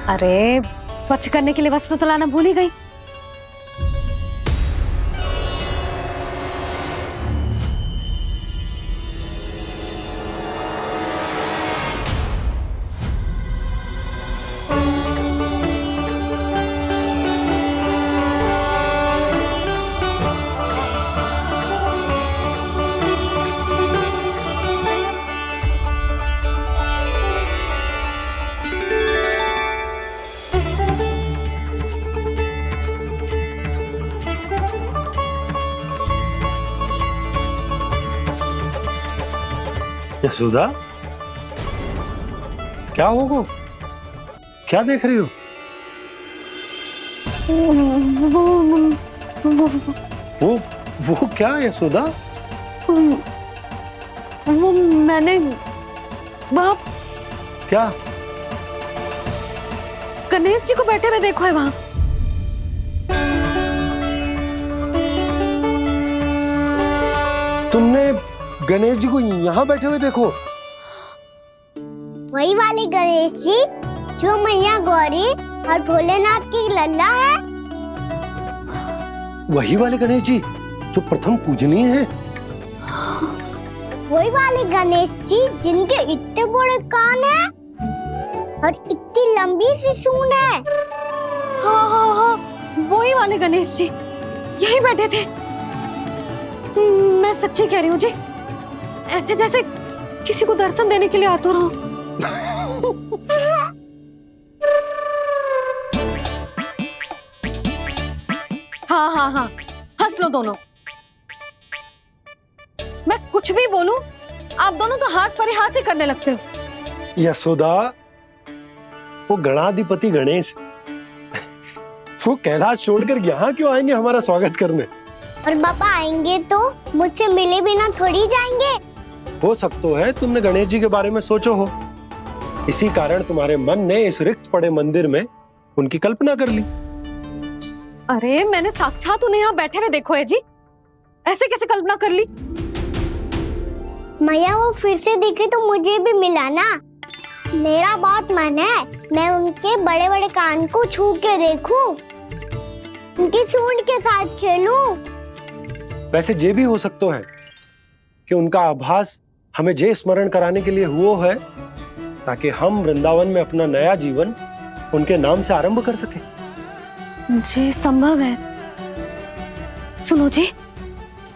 अरे स्वच्छ करने के लिए वस्त्र तो लाना भूल ही गई। यशोदा, क्या होगा? क्या देख रही हो? वो क्या यशोदा? वो मैंने बाप क्या? गणेश जी को बैठे हुए देखो है वहां। तुमने गणेश जी को यहाँ बैठे हुए देखो? वही वाले गणेश जी जो मैया गौरी और भोलेनाथ की लल्ला है। वही वाले गणेश जी जो प्रथम पूजनीय हैं। वही वाले गणेश जी जिनके इतने बड़े कान हैं और इतनी लंबी सी सूंड है। हाँ हाँ हाँ, वही वाले गणेश जी यही बैठे थे। मैं सच्ची कह रही हूँ जी, ऐसे जैसे किसी को दर्शन देने के लिए आतुर हो। हाँ हाँ हाँ, हंस लो दोनों। मैं कुछ भी बोलूं, आप दोनों तो हाथ परिहास ही करने लगते हो। यशोदा, वो गणाधिपति गणेश वो कैलाश छोड़कर यहाँ क्यों आएंगे हमारा स्वागत करने? और पापा आएंगे तो मुझसे मिले बिना थोड़ी जाएंगे। हो सकता है तुमने गणेश जी के बारे में सोचो हो, इसी कारण तुम्हारे मन ने इस रिक्त पड़े मंदिर में उनकी कल्पना कर ली। अरे मैंने साक्षात उन्हें यहाँ बैठे हुए देखो है जी, ऐसे कैसे कल्पना कर ली? मैया वो फिर से दिखे तो मुझे भी मिला ना। मेरा बहुत मन है मैं उनके बड़े बड़े कान को छू के देखूं, उनकी सूंड के साथ खेलूं। वैसे ये भी हो सकता है कि उनका आभास हमें जे स्मरण कराने के लिए हुआ है ताकि हम वृंदावन में अपना नया जीवन उनके नाम से आरंभ कर सके। जी संभव है। सुनो जी,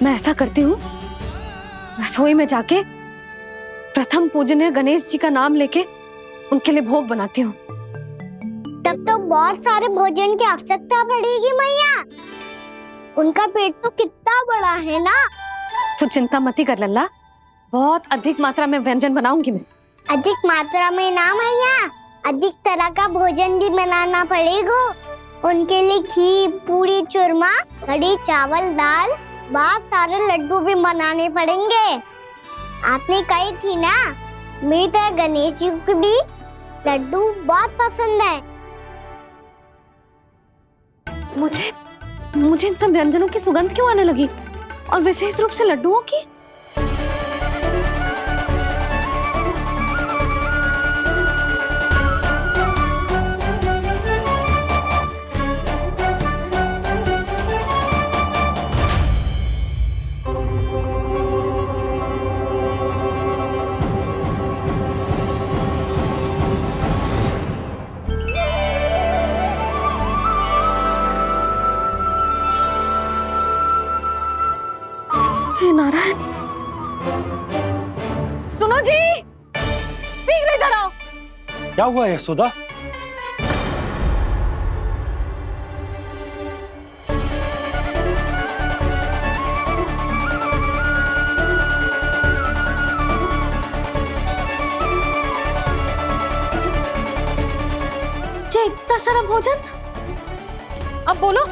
मैं ऐसा करती हूँ, रसोई में जाके प्रथम पूजनीय गणेश जी का नाम लेके उनके लिए भोग बनाती हूँ। तब तो बहुत सारे भोजन की आवश्यकता पड़ेगी मैया। उनका पेट तो कितना बड़ा है ना। तू चिंता मत ही कर लल्ला, बहुत अधिक मात्रा में व्यंजन बनाऊंगी मैं। अधिक मात्रा में ना मैया, अधिक तरह का भोजन भी बनाना पड़ेगा। उनके लिए खीर, पूरी, चूरमा, कढ़ी, चावल, दाल, बहुत सारे लड्डू भी बनाने पड़ेंगे। आपने कही थी ना, मेरी तरह गणेश जी को भी लड्डू बहुत पसंद है। मुझे इन सब व्यंजनों की सुगंध क्यों आने लगी, और विशेष रूप से लड्डुओं की? हे नारायण, सुनो जी, शीघ्र इधर आओ। क्या हुआ यशोदा? जे इतना सारा भोजन, अब बोलो,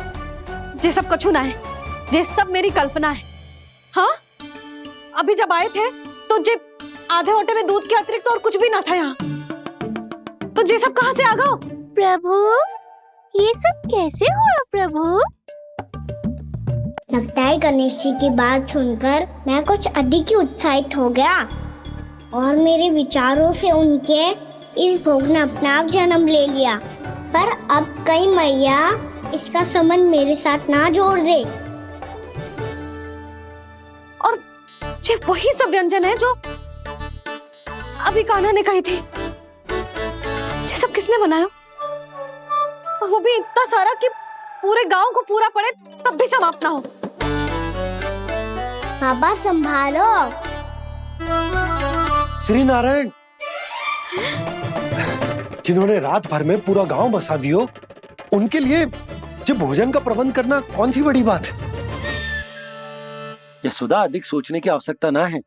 जे सब कछु ना है, जे सब मेरी कल्पना है। हाँ, अभी जब आए थे तो जे आधे ओटे में दूध के अतिरिक्त और कुछ भी ना था यहाँ, तो जे सब कहाँ से आ गए? प्रभु, ये सब कैसे हुआ प्रभु? लगता है गणेश जी की बात सुनकर मैं कुछ अधिक ही उत्साहित हो गया और मेरे विचारों से उनके इस भोग ने अपना आप जन्म ले लिया। पर अब कहीं मैया इसका संबंध मेरे साथ ना जोड़ दे। और ये वही सब व्यंजन है जो अभी कान्हा ने कही थी। ये सब किसने बनाया? और वो भी इतना सारा कि पूरे गांव को पूरा पड़े तब भी समाप्त ना हो। बाबा संभालो। श्री नारायण, जिन्होंने रात भर में पूरा गांव बसा दियो, उनके लिए जो भोजन का प्रबंध करना कौन सी बड़ी बात है। यशोदा, अधिक सोचने की आवश्यकता ना है।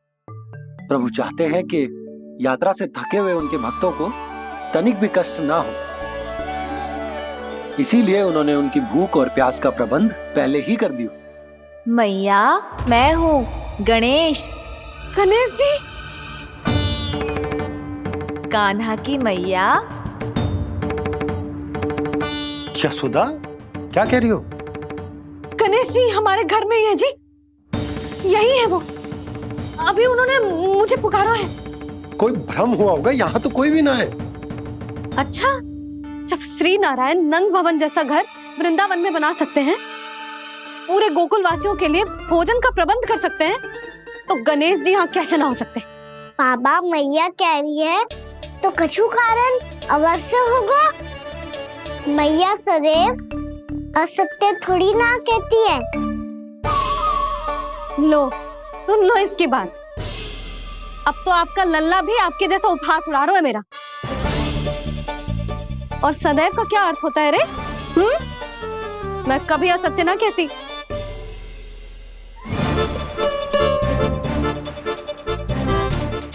प्रभु चाहते हैं कि यात्रा से थके हुए उनके भक्तों को तनिक भी कष्ट ना हो, इसीलिए उन्होंने उनकी भूख और प्यास का प्रबंध पहले ही कर दिया। मैया, मैं हूँ गणेश। गणेश जी, कान्हा की मैया। यशोदा, क्या कह रही हो? गणेश जी हमारे घर में ही है जी, यही है वो। अभी उन्होंने मुझे पुकारा है। कोई भ्रम हुआ होगा, यहाँ तो कोई भी ना है। अच्छा, जब श्री नारायण नंद भवन जैसा घर वृंदावन में बना सकते हैं, पूरे गोकुल वासियों के लिए भोजन का प्रबंध कर सकते हैं, तो गणेश जी यहाँ कैसे ना हो सकते? बाबा, मैया कह रही है तो कछु कारण अवश्य होगा। मैया सदैव असत्य थोड़ी ना कहती है। लो, सुन लो इसकी बात। अब तो आपका लल्ला भी आपके जैसा उपहास उड़ा रहा है मेरा। और सदैव का क्या अर्थ होता है रे? मैं कभी असत्य ना कहती।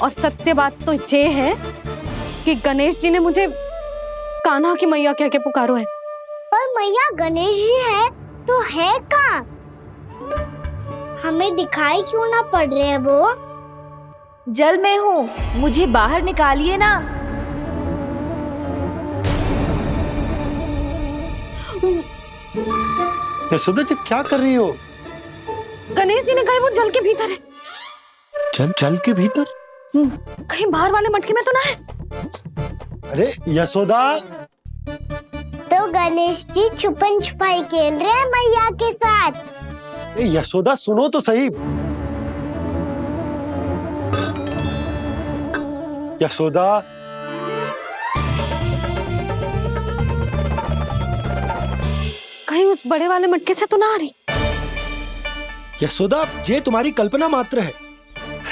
और सत्य बात तो ये है कि गणेश जी ने मुझे कान्हा की मैया कह के पुकारो है। पर मैया गणेश जी है तो है कहाँ? हमें दिखाई क्यों ना पड़ रहे हैं वो? जल में हूँ, मुझे बाहर निकालिए ना। यशोदा जी, क्या कर रही हो? गणेश जी ने कहा वो जल के भीतर है। जल के भीतर? कहीं बाहर वाले मटके में तो ना है? अरे यशोदा! तो गणेश जी छुपन छुपाई खेल रहे हैं मैया के साथ। यशोदा, सुनो तो सही। यशोदा, कहीं उस बड़े वाले मटके से तो ना आ रही? यशोदा, ये तुम्हारी कल्पना मात्र है।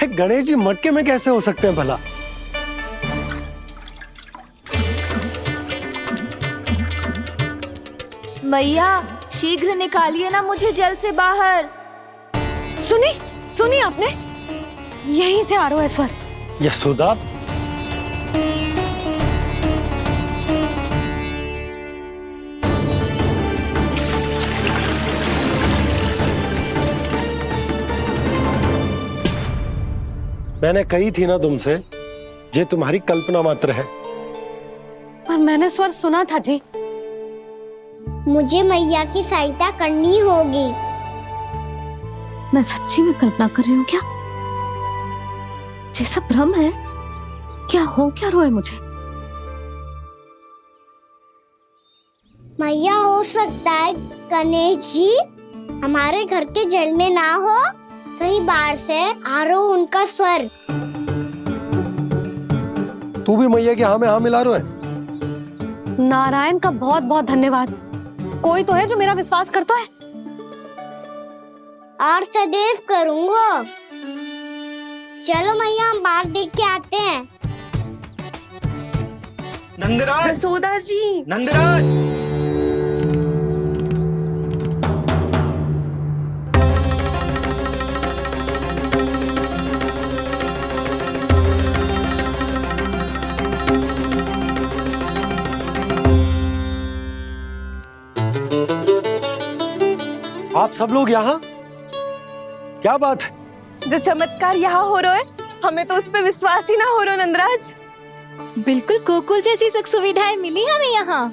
गणेश जी मटके में कैसे हो सकते हैं भला? मैया, शीघ्र निकालिए ना मुझे जल से बाहर। सुनी आपने? यहीं से आ रहा है स्वर। यशोदा, मैंने कही थी ना तुमसे, ये तुम्हारी कल्पना मात्र है। पर मैंने स्वर सुना था जी। मुझे मैया की सहायता करनी होगी। मैं सच्ची में कल्पना कर रही हूँ क्या? ये सब भ्रम है क्या? हो क्या रहा है मुझे? मैया, हो सकता है गणेश जी हमारे घर के जल में ना हो, कहीं बाहर से आ रहा हो उनका स्वर। तू भी मैया के हाँ में हाँ मिला रहा है। नारायण का बहुत बहुत धन्यवाद। कोई तो है जो मेरा विश्वास करता है। और सदैव करूंगा। चलो मैया, हम बाहर देख के आते हैं। नंदराज! जसोदा जी! नंदराज! आप सब लोग यहाँ? क्या बात है? जो चमत्कार यहाँ हो रहा है, हमें तो उस पे विश्वास ही ना हो रहा नंदराज। बिल्कुल गोकुल जैसी सुख सुविधाएं मिली हमें यहाँ।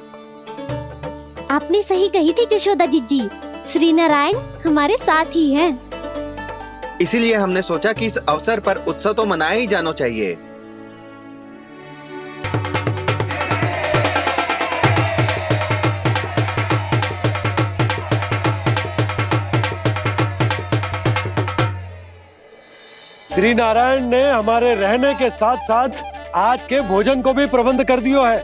आपने सही कही थी जशोदा जीजी, श्री नारायण हमारे साथ ही हैं। इसीलिए हमने सोचा कि इस अवसर पर उत्सव तो मनाया ही जाना चाहिए। श्री नारायण ने हमारे रहने के साथ साथ आज के भोजन को भी प्रबंध कर दियो है।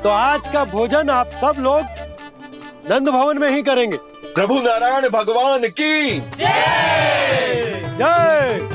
तो आज का भोजन आप सब लोग नंद भवन में ही करेंगे। प्रभु नारायण भगवान की जय जय।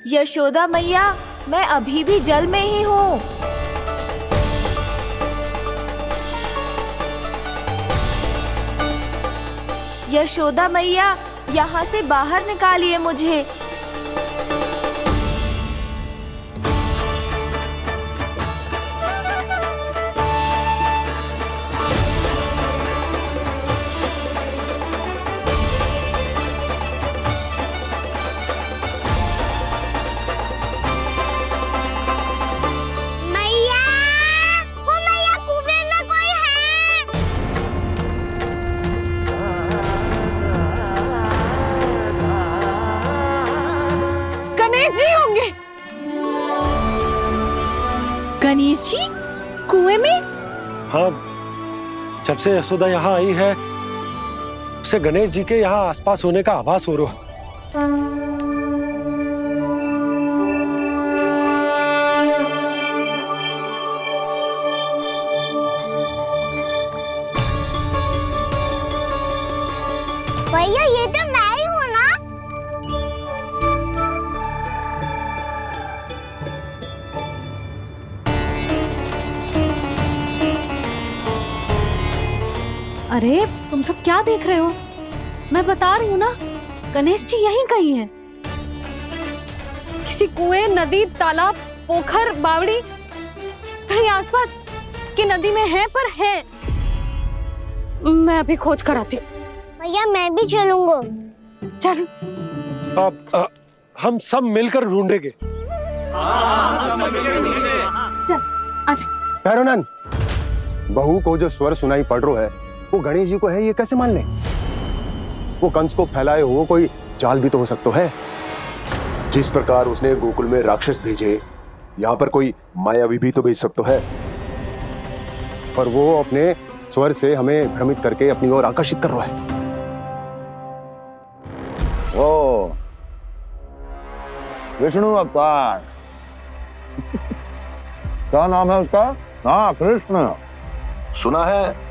यशोदा मैया, मैं अभी भी जल में ही हूँ। यशोदा मैया, यहाँ से बाहर निकालिए मुझे। मैया, वो मैया कुएं में कोई है। गणेश जी होंगे। गणेश जी कुएं में? हाँ, जब से यशोदा यहाँ आई है उसे गणेश जी के यहाँ आसपास होने का आभास हो रहा है। भैया ये तो मैं ही हूँ ना। अरे तुम सब क्या देख रहे हो? मैं बता रही हूँ ना, गणेश जी यहीं कहीं हैं। किसी कुएं, नदी, तालाब, पोखर, बावड़ी कहीं आसपास की नदी में है, पर है। मैं अभी खोज कर आती हूँ। भैया मैं भी चलूंगा। चल। अब हम सब मिलकर ढूंढेंगे। चल आजा। भैरवनंद, बहू को जो स्वर सुनाई पड़ रहा है वो गणेश जी को है, ये कैसे मान ले? वो कंस को फैलाए हुए कोई जाल भी तो हो सकता है। जिस प्रकार उसने गोकुल में राक्षस भेजे, यहाँ पर कोई मायावी भी तो भेज सकता है। और वो अपने स्वर से हमें भ्रमित करके अपनी ओर आकर्षित कर रहा है। ओ विष्णु अवतार। क्या नाम है उसका? हाँ, कृष्ण। सुना है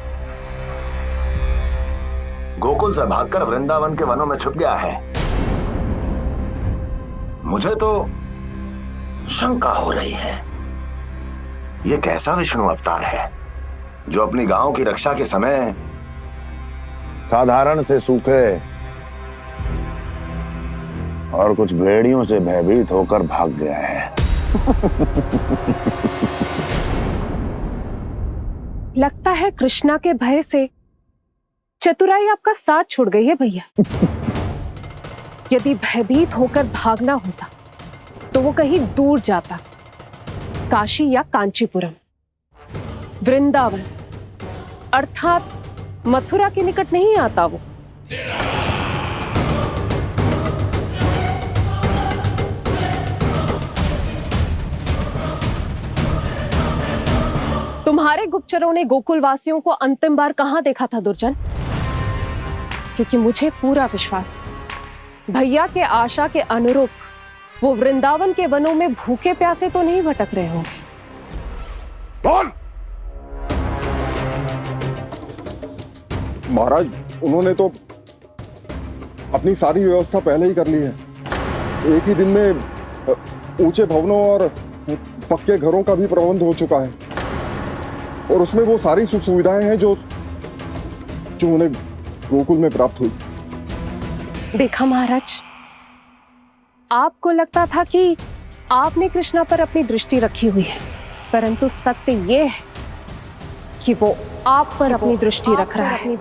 गोकुल से भागकर वृंदावन के वनों में छुप गया है। मुझे तो शंका हो रही है, ये कैसा विष्णु अवतार है जो अपनी गांव की रक्षा के समय साधारण से सूखे और कुछ भेड़ियों से भयभीत होकर भाग गया है। लगता है कृष्णा के भय से चतुराई आपका साथ छोड़ गई है भैया। यदि भयभीत होकर भागना होता तो वो कहीं दूर जाता, काशी या कांचीपुरम, वृंदावन अर्थात मथुरा के निकट नहीं आता वो। तुम्हारे गुप्तचरों ने गोकुल वासियों को अंतिम बार कहां देखा था दुर्जन? क्योंकि मुझे पूरा विश्वास है भैया के आशा के अनुरूप वो वृंदावन के वनों में भूखे प्यासे तो नहीं भटक रहे होंगे। बोल! महाराज, उन्होंने तो अपनी सारी व्यवस्था पहले ही कर ली है। एक ही दिन में ऊंचे भवनों और पक्के घरों का भी प्रबंध हो चुका है, और उसमें वो सारी सुख सुविधाएं हैं जो उन्हें गोकुल में प्राप्त हुई। देखा महाराज, आपको लगता था कि आपने कृष्णा पर अपनी दृष्टि रखी हुई है, परंतु सत्य ये है कि वो आप पर अपनी दृष्टि रख रहा है।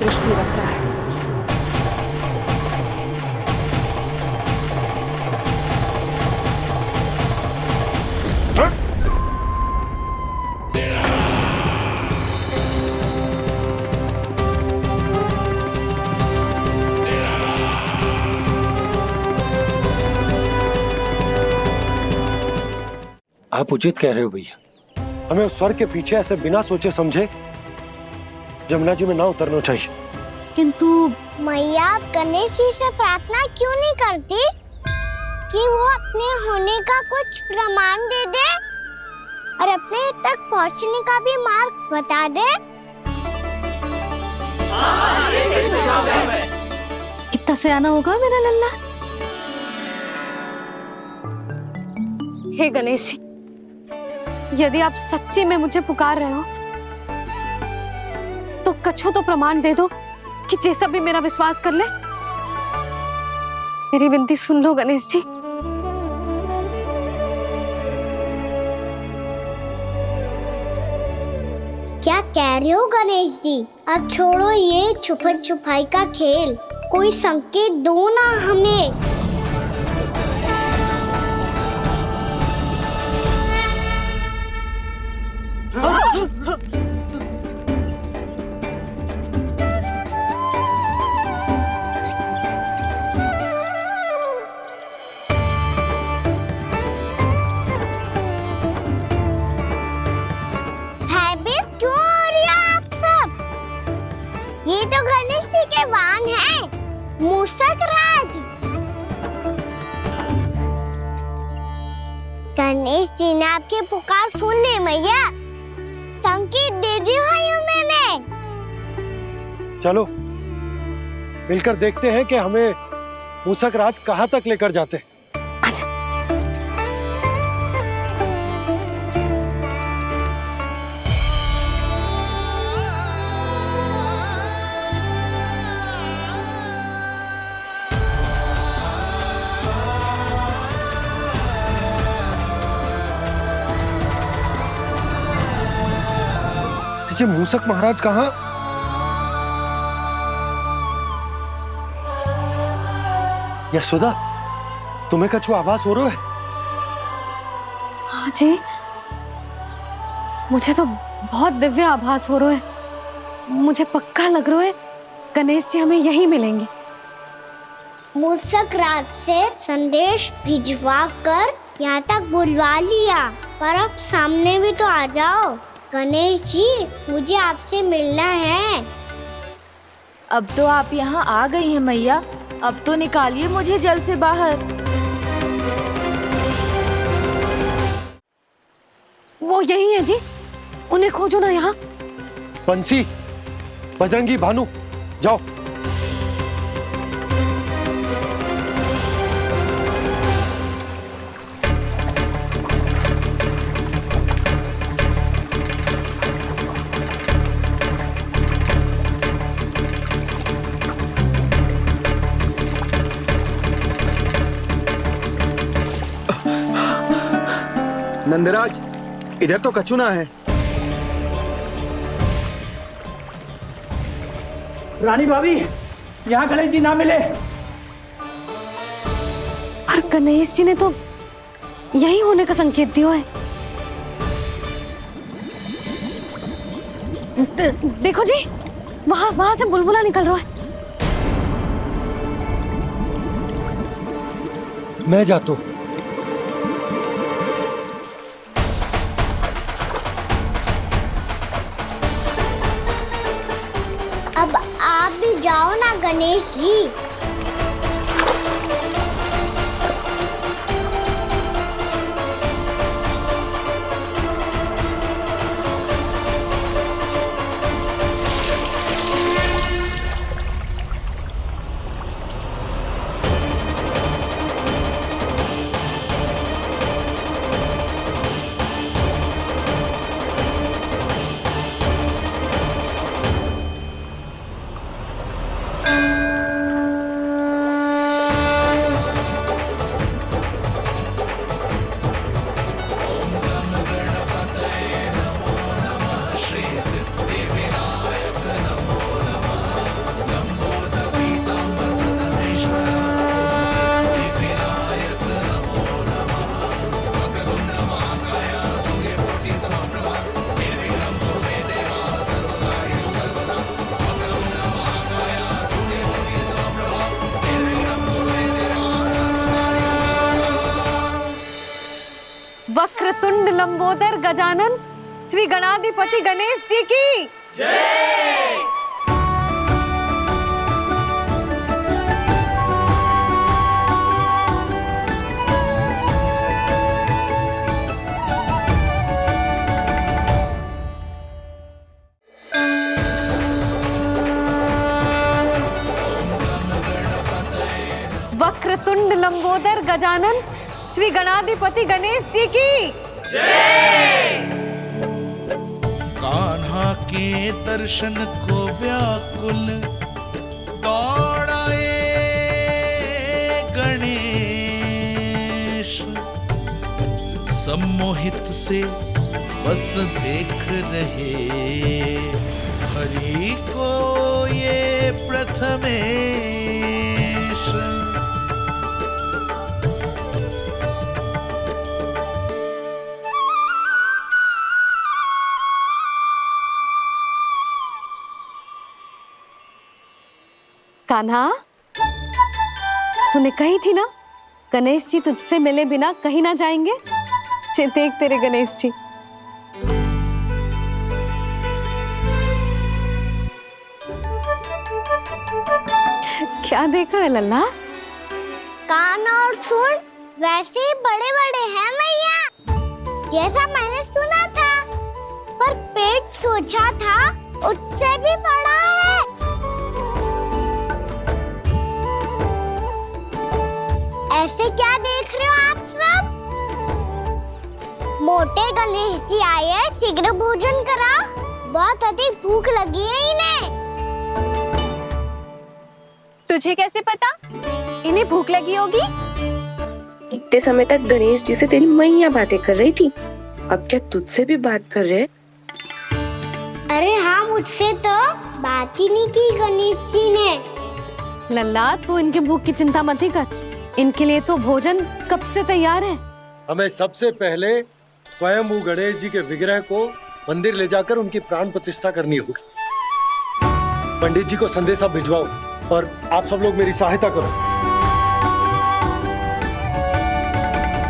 आप उचित कह रहे हो भैया, हमें उस स्वर के पीछे ऐसे बिना सोचे समझे जमुना जी में ना उतरना चाहिए। किंतु मैया आप गणेश जी से प्रार्थना क्यों नहीं करती कि वो अपने होने का कुछ प्रमाण दे दे और अपने तक पहुंचने का भी मार्ग बता दे? कितना सयाना होगा मेरा लल्ला। हे गणेश जी, यदि आप सच्ची में मुझे पुकार रहे हो तो कछु तो प्रमाण दे दो कि जैसा भी मेरा विश्वास कर ले। मेरी विनती सुन लो गणेश जी। क्या कह रहे हो गणेश जी? अब छोड़ो ये छुपन छुपाई का खेल, कोई संकेत दो ना हमें। भयभीत क्यों हो रही हो आप सब? ये तो गणेश जी के वाहन हैं, मूषक राज। गणेश जी ने आपकी पुकार सुन ली मैया, संकेत दे दी भाइयों मैंने। चलो मिलकर देखते हैं कि हमें मूषक राज कहाँ तक लेकर जाते हैं। ये मूषक महाराज कहाँ? यशोदा, तुम्हें कछु आभास हो रहा है? हाँ जी, मुझे तो बहुत दिव्य आभास हो रहा है। मुझे पक्का लग रहा है गणेश जी हमें यहीं मिलेंगे। मूषक राज से संदेश भिजवा कर यहाँ तक बुलवा लिया, पर अब सामने भी तो आ जाओ। गणेश जी, मुझे आपसे मिलना है। अब तो आप यहाँ आ गई हैं मैया, अब तो निकालिए मुझे जल से बाहर। वो यही है जी, उन्हें खोजो ना यहाँ। बंसी, बजरंगी, भानु, जाओ। नंदराज, इधर तो कछु ना है। रानी भाभी, यहाँ गणेश जी ना मिले। पर गणेश जी ने तो यही होने का संकेत दिया है। देखो जी, वहां से बुलबुला निकल रहा है। मैं जाता हूँ। अब आप भी जाओ ना गणेश जी। वक्रतुंड लंबोदर गजानन श्री गणाधिपति गणेश जी की जय। वक्रतुंड लंबोदर गजानन श्री गणाधिपति गणेश जी की जय। कान्हा के दर्शन को व्याकुल दौड़ाए गणेश, सम्मोहित से बस देख रहे हरि को ये प्रथमेश। कान्हा, तूने कही थी ना गणेश जी तुझसे मिले बिना कहीं ना जाएंगे। देख तेरे गणेश जी। क्या देखा है लल्ला? कान और सुन वैसे ही बड़े बड़े हैं मैया, जैसा मैंने सुना था, पर पेट सोचा था उससे भी बड़ा है। ऐसे क्या देख रहे हो आप सब? मोटे गणेश जी आए हैं, शीघ्र भोजन करा, बहुत अधिक भूख लगी है इन्हें। तुझे कैसे पता इन्हें भूख लगी होगी? इतने समय तक गणेश जी से तेरी मैया बातें कर रही थी, अब क्या तुझसे भी बात कर रहे? अरे हाँ, मुझसे तो बात ही नहीं की गणेश जी ने। लल्ला, तू इनकी भूख की चिंता मत ही कर, इनके लिए तो भोजन कब से तैयार है। हमें सबसे पहले स्वयं गणेश जी के विग्रह को मंदिर ले जाकर उनकी प्राण प्रतिष्ठा करनी होगी। पंडित जी को संदेशा भिजवाओ और आप सब लोग मेरी सहायता करो।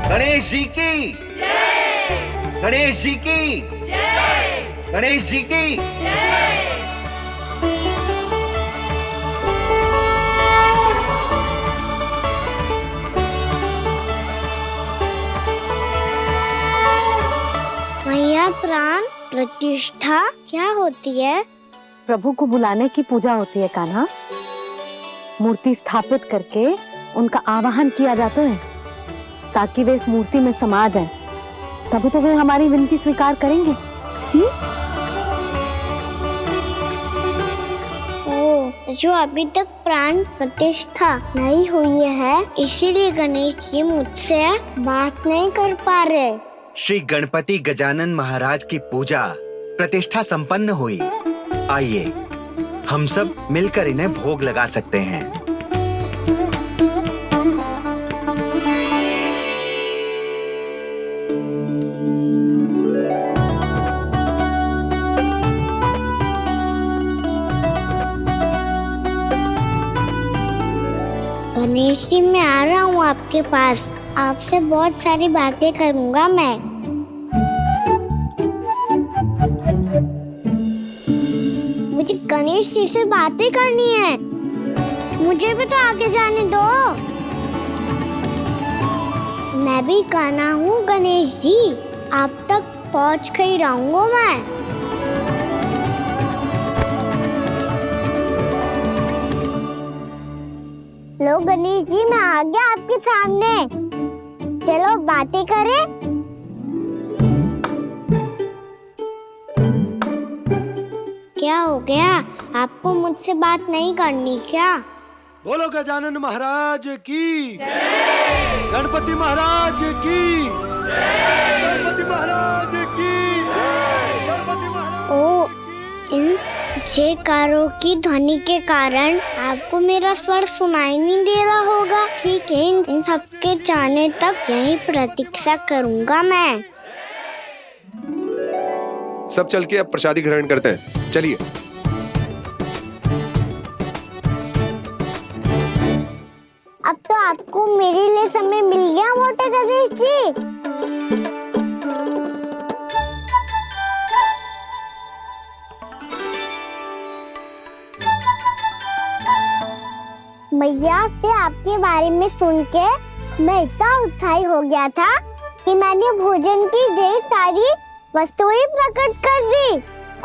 गणेश जी की जय। गणेश जी की जय। गणेश जी की जय। मैया, प्राण प्रतिष्ठा क्या होती है? प्रभु को बुलाने की पूजा होती है कान्हा। मूर्ति स्थापित करके उनका आवाहन किया जाता है ताकि वे इस मूर्ति में समा जाएं। तभी तो वे हमारी विनती स्वीकार करेंगे। जो अभी तक प्राण प्रतिष्ठा नहीं हुई है, इसीलिए गणेश जी मुझसे बात नहीं कर पा रहे। श्री गणपति गजानन महाराज की पूजा प्रतिष्ठा संपन्न हुई। आइए हम सब मिलकर इन्हें भोग लगा सकते हैं। गणेश जी, मैं आ रहा हूँ आपके पास, आपसे बहुत सारी बातें करूँगा मैं। मुझे गणेश जी से बातें करनी है, मुझे भी तो आगे जाने दो। मैं भी कान्हा हूँ गणेश जी, आप तक पहुँच कर ही रहूँगा मैं। लो गणेश जी, मैं आ गया आपके सामने, चलो बातें करें। क्या हो गया, आपको मुझसे बात नहीं करनी क्या? बोलो गजानन महाराज की जय। गणपति महाराज की जय। गणपति महाराज की जय। गणपति महाराज। ओ, इन जयकारों की ध्वनि के कारण आपको मेरा स्वर सुनाई नहीं दे रहा होगा। ठीक है, इन सबके जाने तक यही प्रतीक्षा करूंगा मैं। सब चल के अब प्रसादी ग्रहण करते हैं, चलिए। अब तो आपको मेरे लिए समय मिल गया मोटे गणेश जी। भैया से आपके बारे में सुन के मैं इतना उत्साही हो गया था कि मैंने भोजन की ढेर सारी वस्तुएं प्रकट कर दी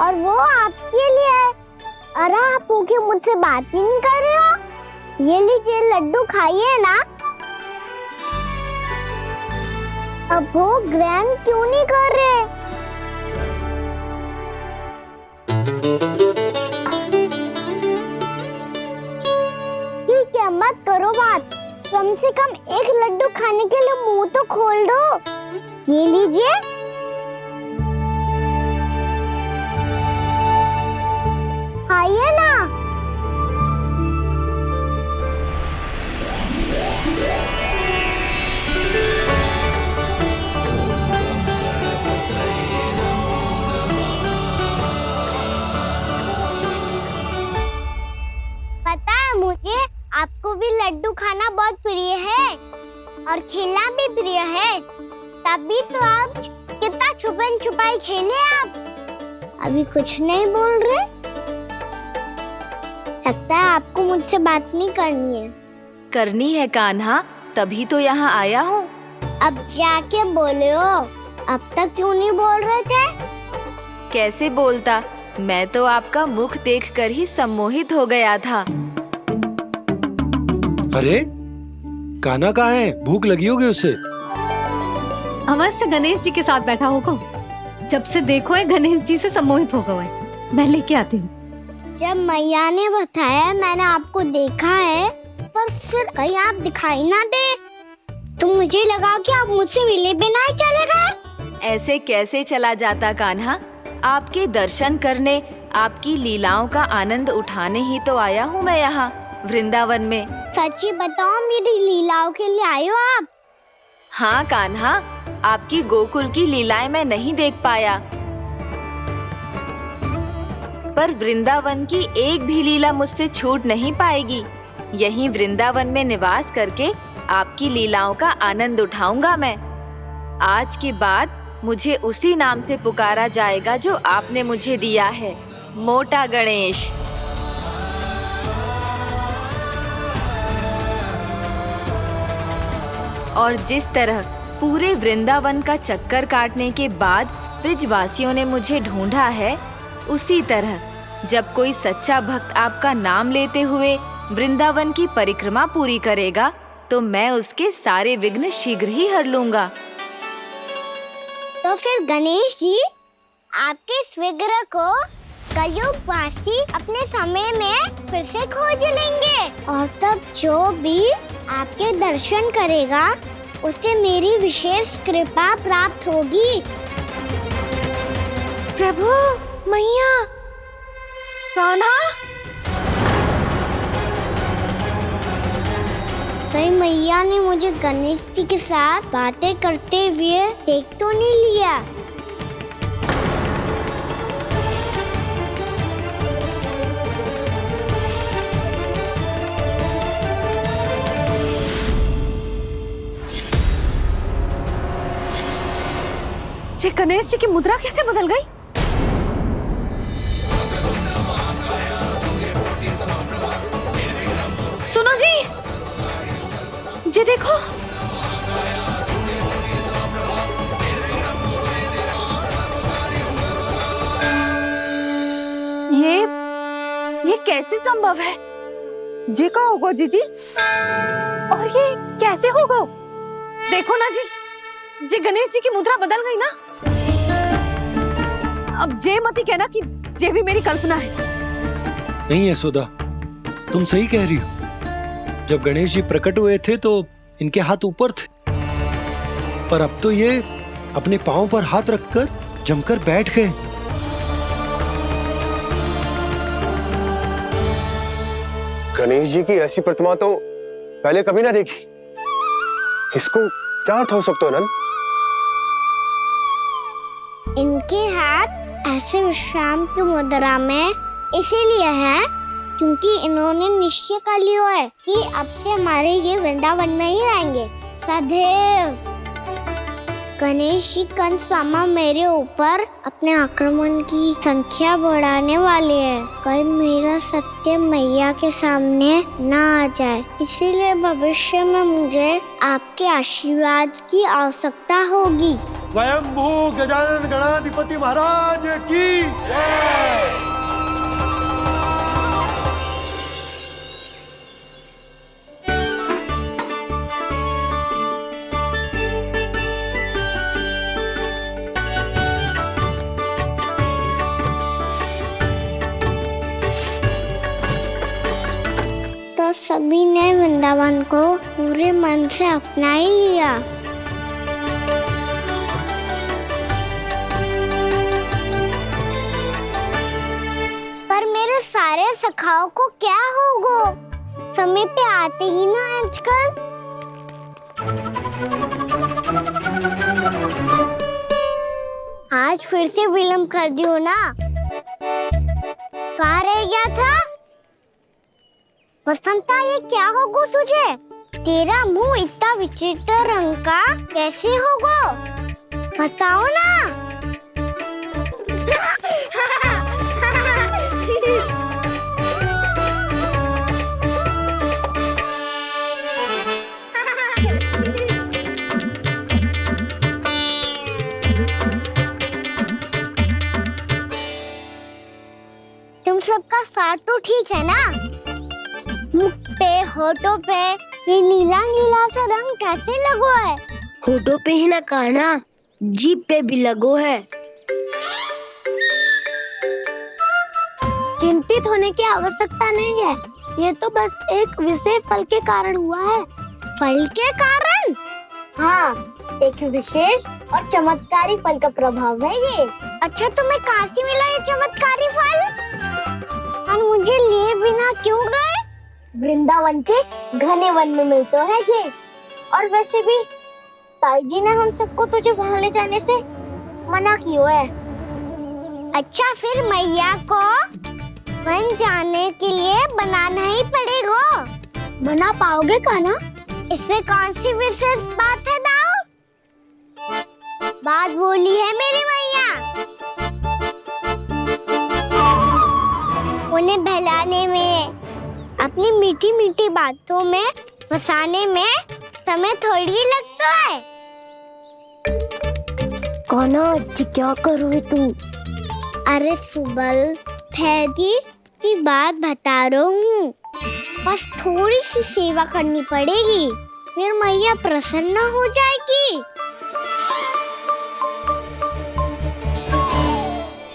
और वो आपके लिए है। अरे आप भूखे मुझसे बात ही नहीं कर रहे हो। ये लीजिए लड्डू खाइए ना। अब वो ग्रैंड क्यों नहीं कर रहे? ठीक है, मत करो बात। कम से कम एक लड्डू खाने के लिए मुंह तो खोल दो। ये लीजिए। खाइए ना। पता है मुझे आपको भी लड्डू खाना बहुत प्रिय है और खेलना भी प्रिय है, तभी तो आप कितना छुपन छुपाई खेले। आप अभी कुछ नहीं बोल रहे। लगता है आपको मुझसे बात नहीं करनी है। करनी है कान्हा, तभी तो यहाँ आया हूँ। अब जाके बोलो। अब तक क्यों नहीं बोल रहे थे? कैसे बोलता, मैं तो आपका मुख देखकर ही सम्मोहित हो गया था। अरे कान्हा कहाँ है? भूख लगी होगी उसे। अवश्य गणेश जी के साथ बैठा होगा। जब से देखो है गणेश जी से सम्मोहित हो गए। मैं लेके आती हूँ। जब मैया ने बताया मैंने आपको देखा है, पर फिर कहीं आप दिखाई ना दे तो मुझे लगा कि आप मुझसे मिले बिना ही चले गए। ऐसे कैसे चला जाता कान्हा, आपके दर्शन करने, आपकी लीलाओं का आनंद उठाने ही तो आया हूँ मैं यहाँ वृंदावन में। सच्ची बताओ, मेरी लीलाओं के लिए आए हो आप? हाँ कान्हा, आपकी गोकुल की लीलाएं मैं नहीं देख पाया, पर वृंदावन की एक भी लीला मुझसे छूट नहीं पाएगी। यहीं वृंदावन में निवास करके आपकी लीलाओं का आनंद उठाऊंगा मैं। आज के बाद मुझे उसी नाम से पुकारा जाएगा जो आपने मुझे दिया है, मोटा गणेश। और जिस तरह पूरे वृंदावन का चक्कर काटने के बाद ब्रिजवासियों ने मुझे ढूंढा है, उसी तरह जब कोई सच्चा भक्त आपका नाम लेते हुए वृंदावन की परिक्रमा पूरी करेगा, तो मैं उसके सारे विघ्न शीघ्र ही हर लूंगा। तो फिर गणेश जी, आपके इस विग्रह को कलयुगवासी अपने समय में फिर से खोज लेंगे और तब जो भी आपके दर्शन करेगा उसे मेरी विशेष कृपा प्राप्त होगी। प्रभु, मैया, कान्हा, कहीं मैया ने मुझे गणेश जी के साथ बातें करते हुए देख तो नहीं लिया? ये गणेश जी की मुद्रा कैसे बदल गई? सुनो जी, ये देखो। ये कैसे संभव है? ये का होगा जीजी? और ये कैसे होगा? देखो ना जी, ये गणेश जी की मुद्रा बदल गई ना। अब जे मती कहना कि ये भी मेरी कल्पना है। नहीं यशोदा, तुम सही कह रही हो। जब गणेश जी प्रकट हुए थे तो इनके हाथ ऊपर थे, पर अब तो ये अपने पांव पर हाथ रखकर जमकर बैठ गए। गणेश जी की ऐसी प्रतिमा तो पहले कभी ना देखी। इसको क्या अर्थ हो सकता है नंद? इनके हाथ ऐसे विश्राम की मुद्रा में इसीलिए है क्योंकि इन्होंने निश्चय कर लिया है कि अब से हमारे ये वृंदावन में ही रहेंगे सदैव। गणेश जी कंस मामा मेरे ऊपर अपने आक्रमण की संख्या बढ़ाने वाले हैं। कल मेरा सत्य मैया के सामने ना आ जाए, इसीलिए भविष्य में मुझे आपके आशीर्वाद की आवश्यकता होगी। स्वयंभू गजानन गणाधिपति महाराज की जय। तो सभी ने वृंदावन को पूरे मन से अपना ही लिया। पर मेरे सारे सखाओं को क्या होगा? समय पे आते ही ना आजकल। आज फिर से विलम्ब कर दियो ना। कहाँ रह गया था? वसंता, ये क्या होगा तुझे? तेरा मुंह इतना विचित्र रंग का कैसे होगा? बताओ ना। तुम सबका साथ तो ठीक है ना? मुख पे, होठों पे ये नीला नीला सा रंग कैसे लगो है? होठों पे ही ना काना, जीभ पे भी लगो है। चिंतित होने की आवश्यकता नहीं है, ये तो बस एक विशेष फल के कारण हुआ है। फल के कारण? हाँ, एक विशेष और चमत्कारी फल का प्रभाव है ये। अच्छा, तुम्हें कहाँ से मिला ये चमत्कारी फल? और मुझे लिए बिना क्यों गए? वृंदावन के घने वन में मिलते हैं जी। और वैसे भी ताई जी ने हम सबको तुझे वहाँ ले जाने से मना किया है। अच्छा, फिर मैया को वन जाने के लिए बनाना ही पड़ेगा। बना पाओगे कान्हा? इसमें कौन सी विशेष बात है दाऊ? बात बोली है मेरी मैया। उन्हें बहलाने में, अपनी मीठी मीठी बातों में फंसाने में समय थोड़ी लगता है। कान्हा, क्या करोगे तू? अरे सुबल, फैजी की बात बता रहा हूँ। बस थोड़ी सी सेवा करनी पड़ेगी, फिर मैया प्रसन्न हो जाएगी।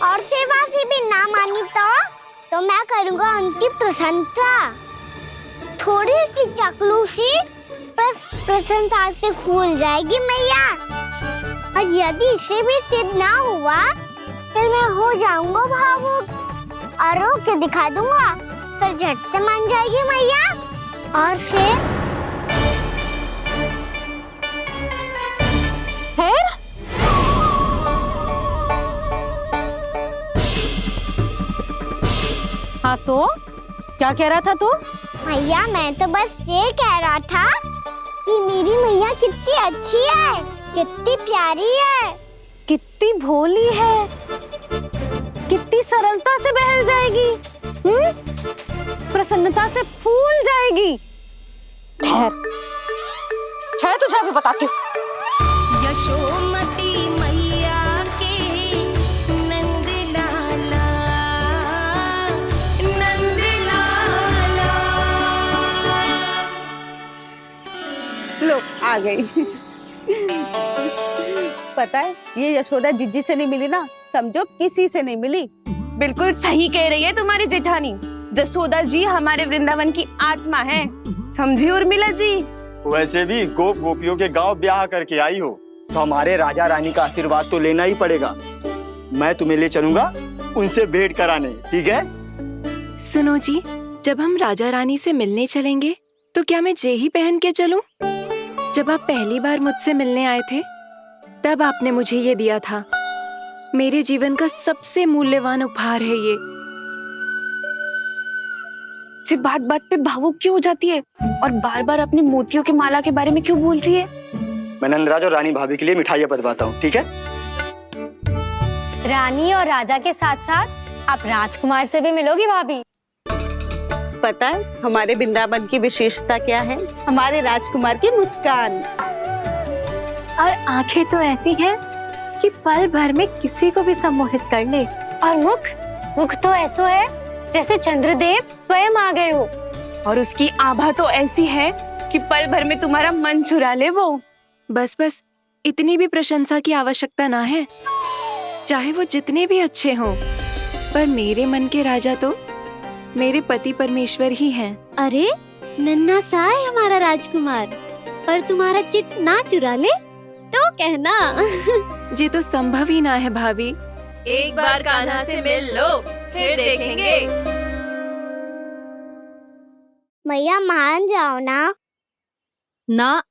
और सेवा से भी ना मानी तो मैं करूँगा उनकी प्रशंसा। थोड़ी सी चकलूसी बस प्रशंसा से फूल जाएगी मैया। और यदि इसे भी सिद्ध ना हुआ, फिर मैं हो जाऊंगा भावुक और रो के दिखा दूंगा, फिर झट से मान जाएगी मैया। और फिर हाँ, तो क्या कह रहा था तू? मैया, मैं तो बस ये कह रहा था कि मेरी मैया कितनी अच्छी है, कितनी प्यारी है, कितनी भोली है, कितनी सरलता से बहल जाएगी, प्रसन्नता से फूल जाएगी। ठहर ठहर, तुझे अभी बताती हूँ। यशोमती मैया के नंद लाला, नंद लाला। लो, आ गई। पता है, ये यशोदा जिज्जी से नहीं मिली ना, समझो किसी से नहीं मिली। बिल्कुल सही कह रही है तुम्हारी जेठानी। जसोदा जी हमारे वृंदावन की आत्मा है, समझी उर्मिला जी। वैसे भी गोप गोपियों के गांव ब्याह करके आई हो, तो हमारे राजा रानी का आशीर्वाद तो लेना ही पड़ेगा। मैं तुम्हें ले चलूंगा उनसे भेंट कराने, ठीक है? सुनो जी, जब हम राजा रानी से मिलने चलेंगे तो क्या मैं जे ही पहन के चलूं? जब आप पहली बार मुझसे मिलने आए थे, तब आपने मुझे ये दिया था। मेरे जीवन का सबसे मूल्यवान उपहार है ये। जी बात बात पे भावुक क्यों हो जाती है और बार बार अपनी मोतियों के माला के बारे में क्यों बोल रही है? मैं नंदराज और रानी भाभी के लिए मिठाइयाँ बंटवाता हूँ, ठीक है? रानी और राजा के साथ साथ आप राजकुमार से भी मिलोगी भाभी। पता है हमारे वृंदावन की विशेषता क्या है? हमारे राजकुमार की मुस्कान और आंखें तो ऐसी हैं कि पल भर में किसी को भी सम्मोहित कर ले। और मुख तो ऐसा है जैसे चंद्रदेव स्वयं आ गए हो। और उसकी आभा तो ऐसी है कि पल भर में तुम्हारा मन चुरा ले वो। बस इतनी भी प्रशंसा की आवश्यकता ना है। चाहे वो जितने भी अच्छे हों, पर मेरे मन के राजा तो मेरे पति परमेश्वर ही हैं। अरे नन्हा सा है हमारा राजकुमार, पर तुम्हारा चित्त ना चुरा ले तो कहना। ये तो संभव ही ना है भाभी। एक बार कान्हा से मिल लो, फिर देखेंगे। मैया मान जाओ ना।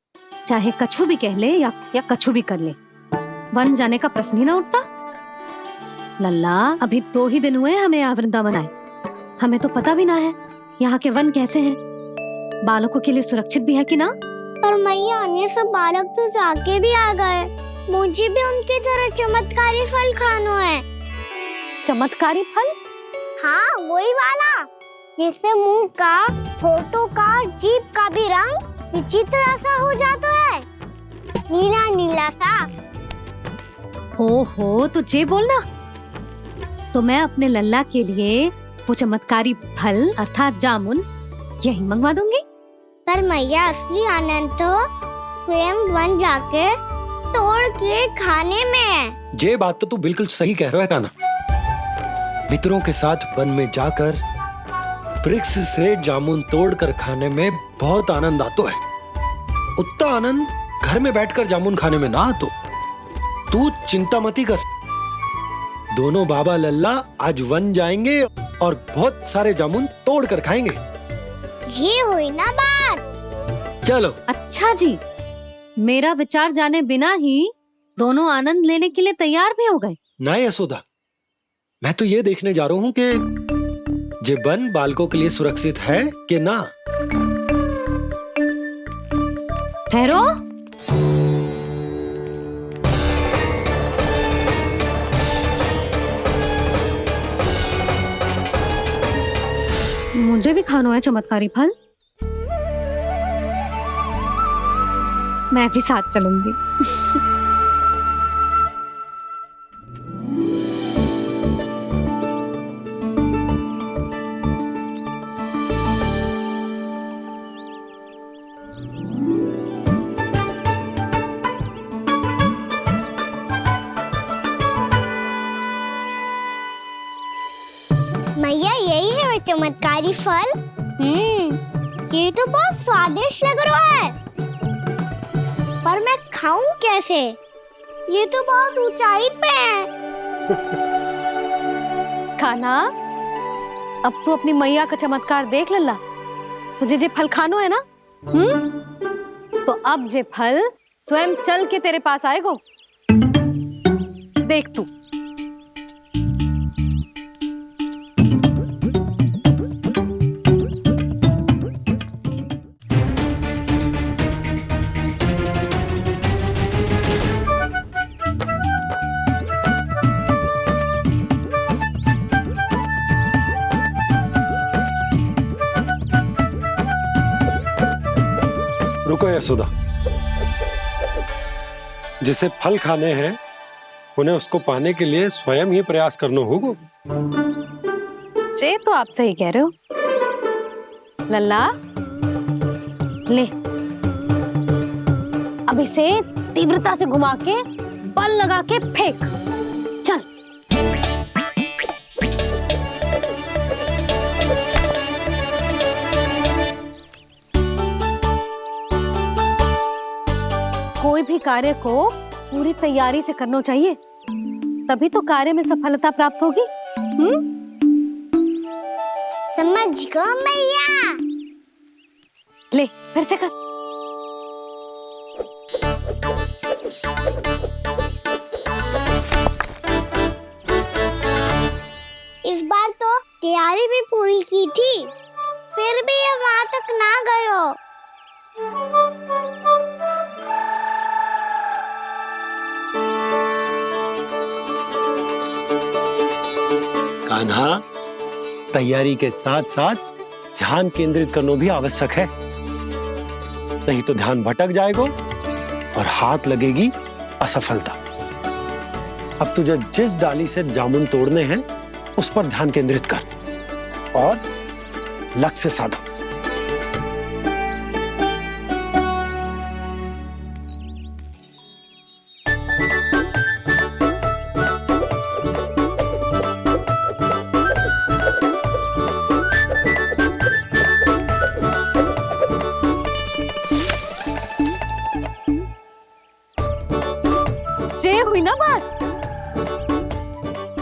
चाहे कछु भी कह ले या कछु भी कर ले, वन जाने का प्रश्न ही ना उठता। लल्ला, अभी 2 ही दिन हुए हमें यहाँ वृंदावन आए। हमें तो पता भी ना है यहाँ के वन कैसे हैं, बालकों के लिए सुरक्षित भी है कि ना। पर मैया अन्य सब बालक तो जाके भी आ गए। मुझे भी उनकी तरह चमत्कारी फल खाना है। चमत्कारी फल? हाँ, वही वाला जिससे मुंह का, होठों का, जीभ का भी रंग विचित्र सा हो जाता है, नीला नीला सा। हो तो जे बोलना। तो मैं अपने लल्ला के लिए वो चमत्कारी फल अर्थात जामुन यही मंगवा दूंगी। पर मैया असली आनंद तो स्वयं वन जाके तोड़ के खाने में है। ये बात तो तू बिल्कुल सही कह रहा है कान्हा। मित्रों के साथ वन में जाकर वृक्ष से जामुन तोड़कर खाने में बहुत आनंद आता है। उतना आनंद घर में बैठकर जामुन खाने में ना आतो। तू चिंता मती कर, दोनों बाबा लल्ला आज वन जाएंगे और बहुत सारे जामुन तोड़कर खाएंगे। ये हुई ना बात। चलो। अच्छा जी, मेरा विचार जाने बिना ही दोनों आनंद लेने के लिए तैयार भी हो गए। ना यशोदा, मैं तो ये देखने जा रहा हूँ कि ये वन बालकों के लिए सुरक्षित है कि ना। ठहरो। मुझे भी खाना है चमत्कारी फल। मैं भी साथ चलूंगी। मैया यही है वो चमत्कारी फल। ये तो बहुत स्वादिष्ट लग रहा है, पर मैं खाऊं कैसे? ये तो बहुत ऊंचाई पे है। खाना, अब तू अपनी मैया का चमत्कार देख लल्ला। तुझे जे फल खानो है ना, तो अब जे फल स्वयं चल के तेरे पास आएगो। देख तू। रुको यशोदा, जिसे फल खाने हैं उन्हें उसको पाने के लिए स्वयं ही प्रयास करना होगा। जे तो आप सही कह रहे हो लल्ला। ले, अब इसे तीव्रता से घुमा के बल लगा के फेंक। चल। कोई भी कार्य को पूरी तैयारी से करना चाहिए, तभी तो कार्य में सफलता प्राप्त होगी। समझ गो मैया। ले, फिर से कर। इस बार तो तैयारी भी पूरी की थी, फिर भी ये वहां तक ना गए हो। कान्हा, तैयारी के साथ साथ ध्यान केंद्रित करना भी आवश्यक है, नहीं तो ध्यान भटक जाएगा और हाथ लगेगी असफलता। अब तुझे जिस डाली से जामुन तोड़ने हैं उस पर ध्यान केंद्रित कर और लक्ष्य साधो। ये हुई ना बात।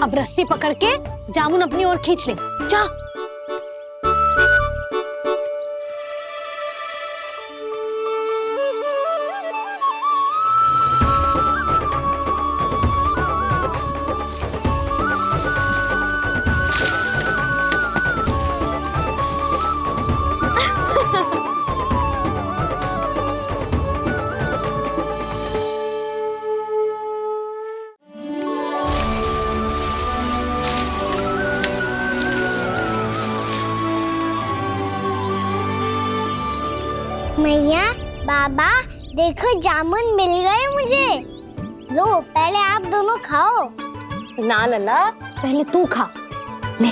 अब रस्सी पकड़ के जामुन अपनी ओर खींच ले। जा। मैया, बाबा, देखो जामुन मिल गए मुझे। लो, पहले आप दोनों खाओ। ना लल्ला, पहले तू खा ले।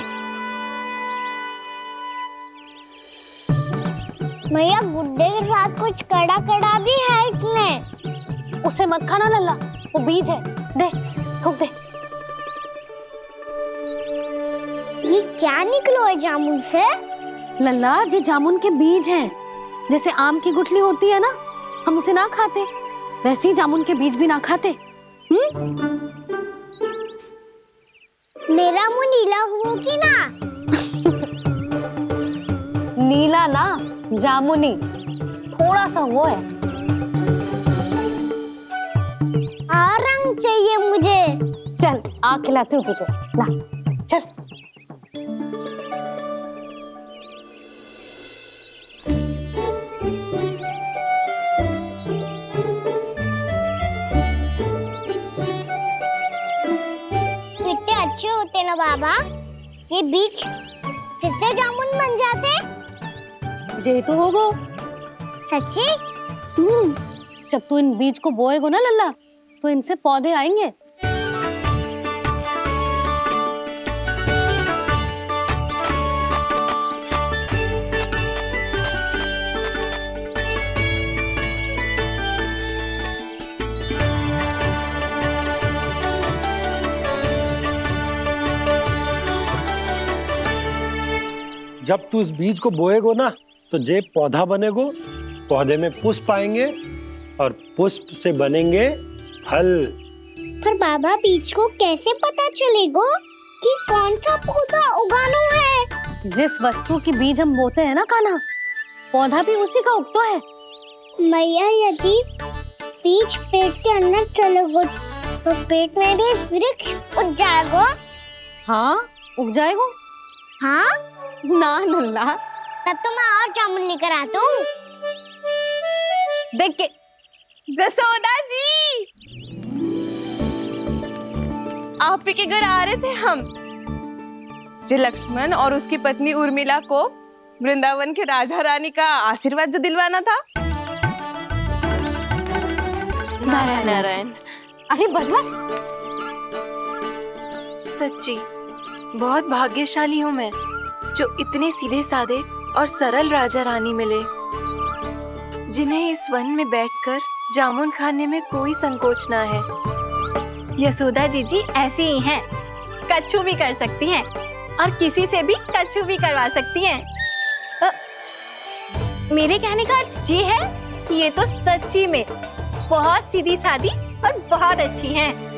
मैया, गुड्डे के साथ कुछ कड़ा कड़ा भी है इसमें। उसे मत खाना लल्ला, वो बीज है। दे, थूक दे। ये क्या निकलो है जामुन से? लल्ला, ये जामुन के बीज हैं। जैसे आम की गुठली होती है ना, हम उसे ना खाते, वैसे ही जामुन के बीज भी ना खाते। मेरा मुंह नीला हुआ कि ना? नीला ना, जामुनी, थोड़ा सा वो है। और रंग चाहिए मुझे। चल, आ खिलाती हूँ तुझे। ला, चल। अच्छे होते ना बाबा, ये बीज फिर से जामुन बन जाते। ये तो होगा। सच्ची? जब तू इन बीज को बोएगा ना लल्ला, तो इनसे पौधे आएंगे। जब तू इस बीज को बोएगो ना, तो जे पौधा बनेगो, पौधे में पुष्प आएंगे और पुष्प से बनेंगे फल। पर बाबा, बीज को कैसे पता चलेगा कि कौन सा पौधा उगाना है? जिस वस्तु की बीज हम बोते हैं ना कान्हा, पौधा भी उसी का उगता है। मैया, यदि बीज पेट के अंदर चलेगा तो पेट में भी वृक्ष उग जाएगा। हाँ, उग जाएगा। हाँ ना लल्ला, तब तो मैं और जामुन लेकर आता हूँ। देख के। जसोदा जी, आप ही के घर आ रहे थे हम। जो लक्ष्मण और उसकी पत्नी उर्मिला को वृंदावन के राजा रानी का आशीर्वाद जो दिलवाना था। नारायण नारायण। अरे बस बस। सच्ची बहुत भाग्यशाली हूँ मैं, जो इतने सीधे साधे और सरल राजा रानी मिले, जिन्हें इस वन में बैठकर जामुन खाने में कोई संकोच ना है। यशोदा जीजी ऐसी ही हैं, कच्छू भी कर सकती हैं और किसी से भी कच्छू भी करवा सकती हैं। मेरे कहने का अर्थ ये है कि ये तो सच्ची में बहुत सीधी सादी और बहुत अच्छी हैं।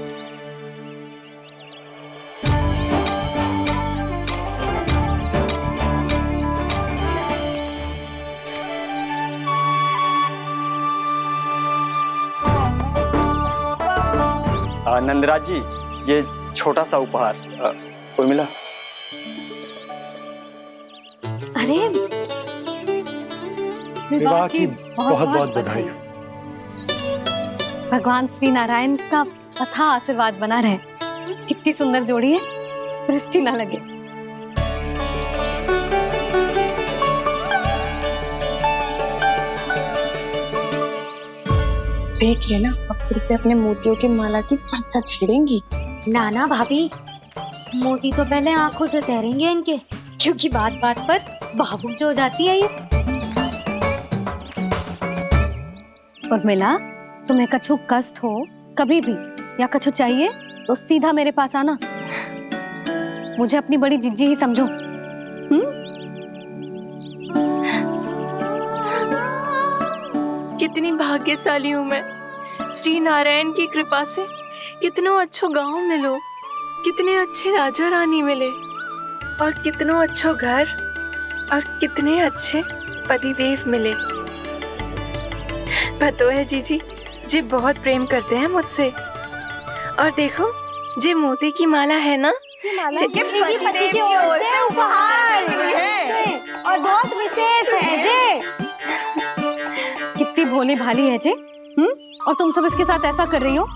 नंदराज जी, ये छोटा सा उपहार। उर्मिला। अरे, विवाह की बहुत बहुत बधाई। भगवान श्री नारायण का अथाह आशीर्वाद बना रहे। कितनी सुंदर जोड़ी है, दृष्टि ना लगे। देख लेना, अब फिर से अपने मोतियों की माला की चर्चा छेड़ेंगी। नाना भाभी, मोती तो पहले आंखों से तैरेंगे इनके, क्योंकि बात बात पर भावुक जो हो जाती है ये। उर्मिला, तुम्हें कछु कष्ट हो कभी भी या कछु चाहिए तो सीधा मेरे पास आना। मुझे अपनी बड़ी जिज्जी ही समझो। कितनी भाग्यशाली हूँ मैं, श्री नारायण की कृपा से कितनों अच्छो गांव मिलो, कितने अच्छे राजा रानी मिले और कितनों अच्छो घर और कितने अच्छे पतिदेव मिले। पतो है जीजी, जे बहुत प्रेम करते हैं मुझसे। और देखो, जे मोती की माला है ना, पति की ओर से उपहार है और बहुत विशेष है जे। कितनी भोली भाली है जे। और तुम सब इसके साथ ऐसा कर रही हो।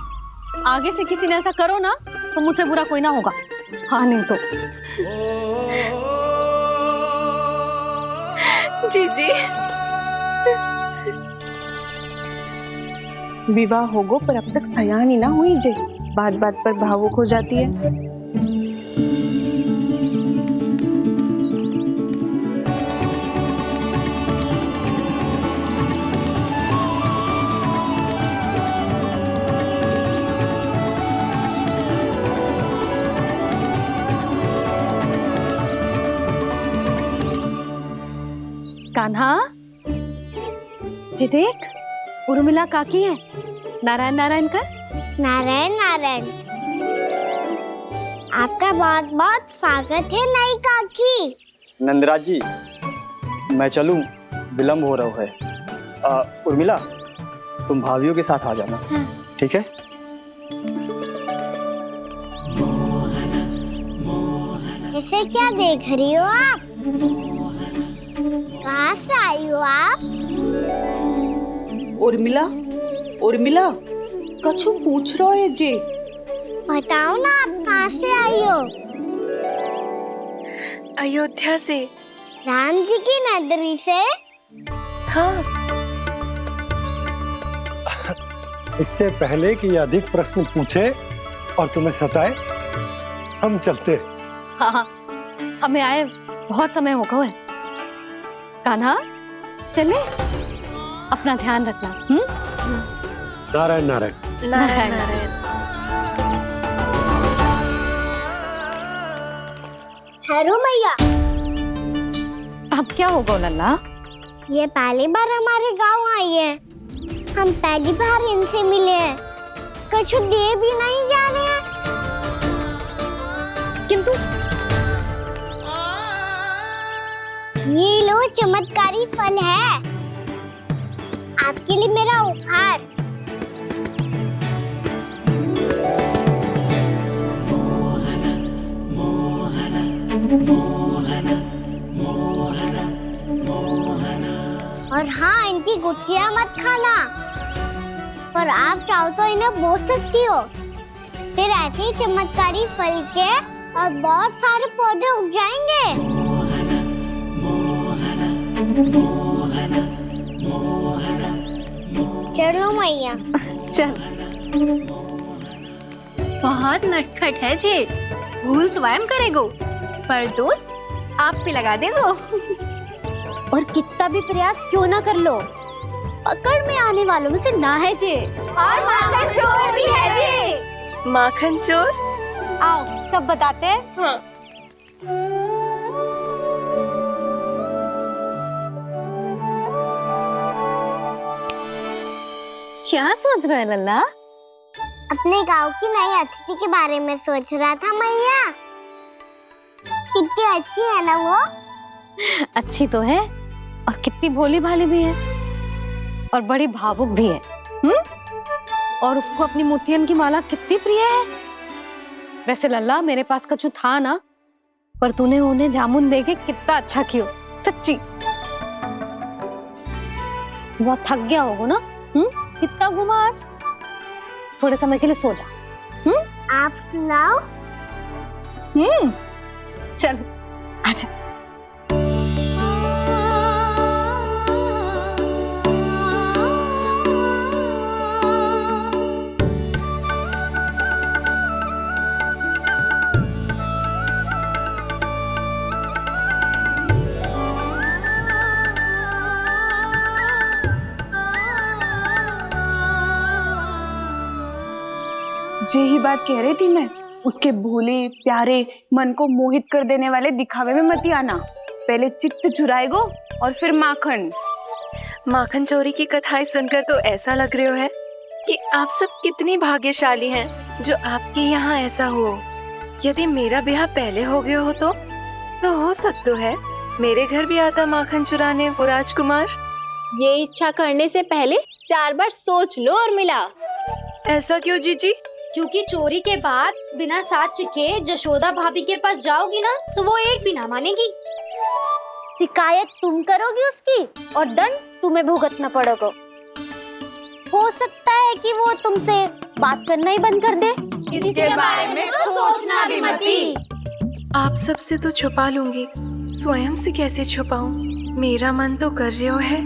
आगे से किसी ने ऐसा करो ना तो मुझसे बुरा कोई ना होगा। हाँ नहीं तो जीजी। विवाह होगो पर अब तक सयान ही ना हुई जे, बात बात पर भावुक हो जाती है। कान्हा, जी देख, उर्मिला काकी है। नारायण नारायण कर। नारायण नारायण। आपका बहुत बहुत स्वागत है नई काकी। नंदराज जी, मैं चलूं, विलम्ब हो रहा है। उर्मिला, तुम भाभियों के साथ आ जाना। ठीक है? इसे क्या देख रही हो आप? कहाँ से आई हो आप? उर्मिला, उर्मिला, कछु पूछ रहा है जे। बताओ ना, आप कहाँ से आई हो? अयोध्या से। राम जी की नगरी से? हाँ। इससे पहले कि ये अधिक प्रश्न पूछे और तुम्हें सताए, हम चलते। हाँ, हमें आए बहुत समय हो गया है। कान्हा, चले, अपना ध्यान रखना। नारायण नारायण। नारायण नारायण। ठहरो मैया। अब क्या होगा लल्ला? ये पहली बार हमारे गांव आई है। हम पहली बार इनसे मिले हैं। कुछ दे भी नहीं जा रहे हैं। किंतु ये लो, चमत्कारी फल है आपके लिए मेरा उपहार। और हाँ, इनकी गुठलियां मत खाना। और आप चाहो तो इन्हें बोस सकती हो। फिर ऐसे ही चमत्कारी फल के और बहुत सारे पौधे उग जाएंगे। चलो मैया। चल। बहुत नटखट है जे, भूल स्वयं करेगो पर दोष आप पे लगा देगो। और कितना भी प्रयास क्यों ना कर लो, पकड़ में आने वालों में से ना है जे। और माखन चोर भी है जे। माखन चोर? आओ सब बताते हैं। हाँ। क्या सोच रहे लल्ला? अपने गांव की नई अतिथि के बारे में सोच रहा था मैया। कितनी अच्छी है ना वो? अच्छी तो है और कितनी भोली भाली भी है और बड़ी भावुक भी है। और उसको अपनी मोतियन की माला कितनी प्रिय है। वैसे लल्ला, मेरे पास कछु था ना, पर तूने उन्हें जामुन देके कितना अच्छा किया, सच्ची। बहुत थक गया होगा ना? कितना घुमा आज? थोड़े समय के लिए सो जा। आप सुनाओ। चल आजा। यही बात कह रही थी मैं। उसके भोले प्यारे मन को मोहित कर देने वाले दिखावे में मत आना। पहले चित्त चुराएगो और फिर माखन। माखन चोरी की कथाएं सुनकर तो ऐसा लग रहा है कि आप सब कितनी भाग्यशाली हैं जो आपके यहाँ ऐसा हो। यदि मेरा ब्याह पहले हो गया हो तो हो सकता है मेरे घर भी आता माखन चुराने वो राजकुमार। ये इच्छा करने से पहले 4 बार सोच लो और मिला। ऐसा क्यों जीजी? क्योंकि चोरी के बाद बिना साथ के जशोदा भाभी के पास जाओगी ना तो वो एक भी ना मानेगी। शिकायत तुम करोगी उसकी और दंड तुम्हें भुगतना पड़ेगा। हो सकता है कि वो तुमसे बात करना ही बंद कर दे। इसके बारे में तो सोचना भी मती। आप सबसे तो छुपा लूंगी, स्वयं से कैसे छुपाऊं? मेरा मन तो कर रहा है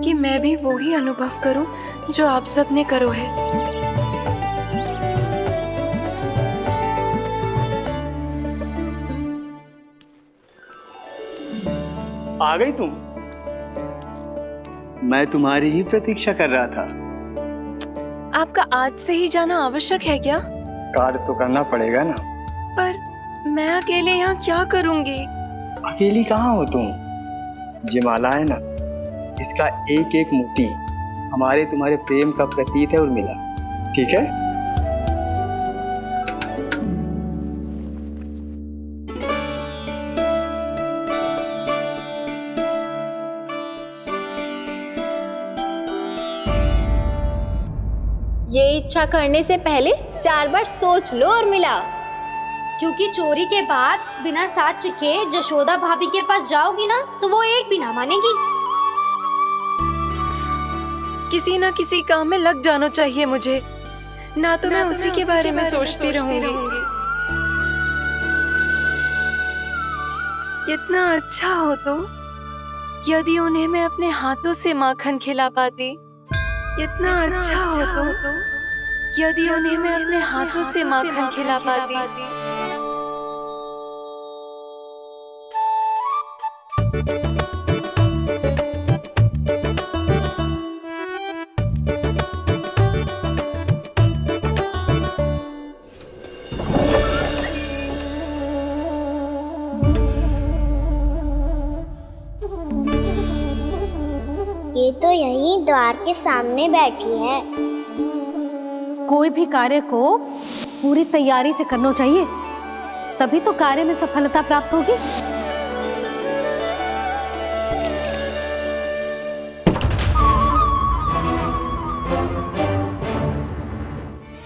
कि मैं भी वो ही अनुभव करूं जो आप सब ने करो है। आ गई तुम? मैं तुम्हारी ही प्रतीक्षा कर रहा था। आपका आज से ही जाना आवश्यक है क्या? कार्य तो करना पड़ेगा ना। पर मैं अकेले यहाँ क्या करूँगी? अकेली कहाँ हो तुम? ये माला है ना, इसका एक एक मोती हमारे तुम्हारे प्रेम का प्रतीक है उर्मिला, ठीक है? ये इच्छा करने से पहले 4 बार सोच लो और मिला। क्योंकि चोरी के बाद बिना साथ के जशोदा भाभी के पास जाओगी ना तो वो एक भी ना मानेगी। किसी न किसी काम में लग जाना चाहिए मुझे, ना तो मैं उसी के बारे में सोचती रहूंगी। इतना अच्छा हो तो यदि उन्हें मैं अपने हाथों से माखन खिला पाती। इतना अच्छा हो तो यदि उन्हें मैं अपने हाथों से माखन खिला पाती। ये तो यहीं द्वार के सामने बैठी है। कोई भी कार्य को पूरी तैयारी से करना चाहिए, तभी तो कार्य में सफलता प्राप्त होगी।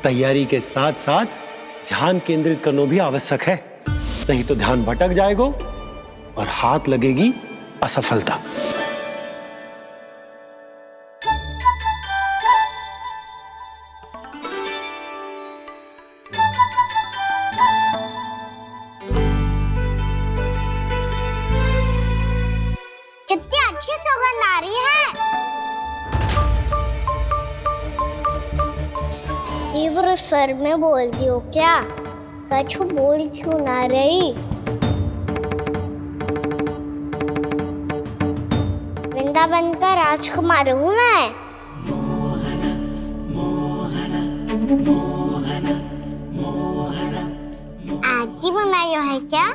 तैयारी के साथ साथ ध्यान केंद्रित करना भी आवश्यक है, नहीं तो ध्यान भटक जाएगा और हाथ लगेगी असफलता। कितनी अच्छी सुगंध आ रही है। तीव्र स्वर में बोलती हो क्या? कछु बोल क्यों ना रही? वृंदावन का राजकुमार हूँ मैं। आज ही बनायो है क्या?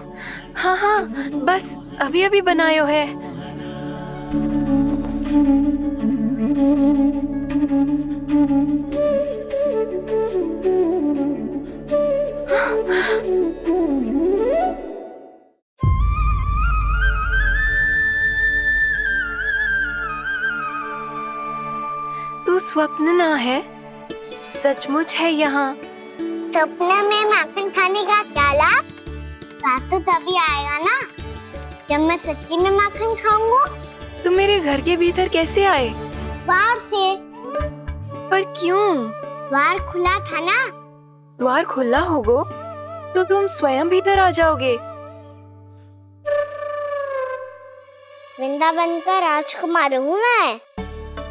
हाँ हाँ, बस अभी अभी बनायो है। तू स्वप्न ना है, सचमुच है यहाँ। सपने में माखन खाने का क्या लाभ? स्वाद तो तभी आएगा ना जब मैं सच्ची में माखन खाऊंगा। तुम मेरे घर के भीतर कैसे आए? बाहर से। पर क्यों? द्वार खुला था ना। द्वार खुला होगा तो तुम स्वयं भीतर आ जाओगे। वृंदावन का राजकुमार हूँ मैं।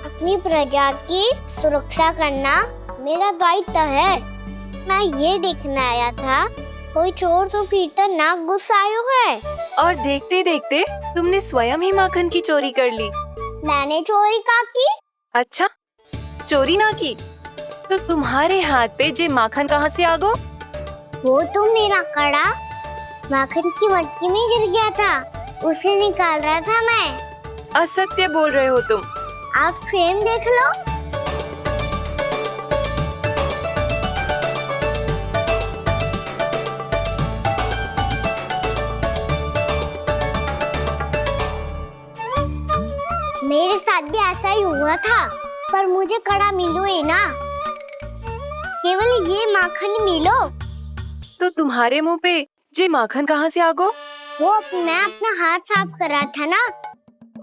अपनी प्रजा की सुरक्षा करना मेरा दायित्व है। मैं ये देखने आया था कोई चोर तो भीतर ना घुस आयो है। और देखते देखते तुमने स्वयं ही माखन की चोरी कर ली। मैंने चोरी का की? अच्छा, चोरी ना की तो तुम्हारे हाथ पे जे माखन कहाँ से आ गो? वो तो मेरा कड़ा माखन की मटकी में गिर गया था, उसे निकाल रहा था मैं। असत्य बोल रहे हो तुम। आप फ्रेम देख लो। मेरे साथ भी ऐसा ही हुआ था, पर मुझे कड़ा मिलो ही ना, केवल ये माखन मिलो। तो तुम्हारे मुंह पे जे माखन कहाँ से आ गो? वो मैं अपना हाथ साफ कर रहा था ना।